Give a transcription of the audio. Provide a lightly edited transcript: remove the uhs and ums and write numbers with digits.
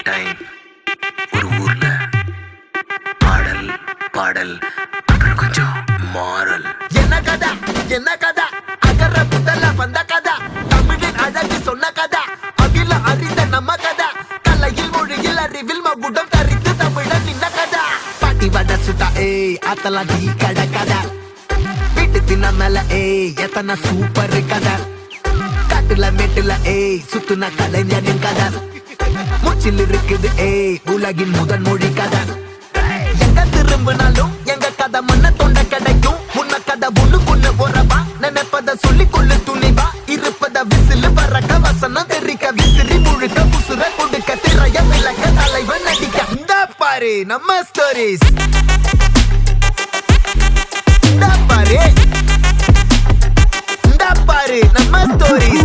Time ஒரு ஊர்ல பாடல் பாடல் அப்புறம் கொஞ்சம் மாறல். என்ன கதை அகர புதல வந்த கதை, தமிழின் அழகு சொன்ன கதை, அகில அறிந்த நம்ம கதை, கலையில் மொழியில் அறிவில் மகுடம் தரித்து தமிழன் நின்ன கதை. பாட்டி வட சுட்டா அத்தலாம் டீ கடை கதை, வீட்டு தின்ன மேல எத்தனை சூப்பர் கதை, காட்டுல மேட்டுல சுத்துன கலைஞனின் கதை, மூச்சில் இருக்குது உலகின் முதன் மொழி கதை. எங்க திரும்பினாலும் எங்க கதை மண்ண தொண்ட கிடைக்கும், முன்ன கதை ஒண்ணுக்குள்ள போறவா, நினைப்பத சொல்லி கொள்ளு துணிவா, இருப்பத விசிலு பறக்க வசனம் தெரிக்க விசிறி முழுக்க புசுர கொடுக்க திரைய விளக்க தலைவன் நடிக்க. இந்த பாரு நம்ம ஸ்டோரிஸ், இந்த பாரு நம்ம ஸ்டோரிஸ்.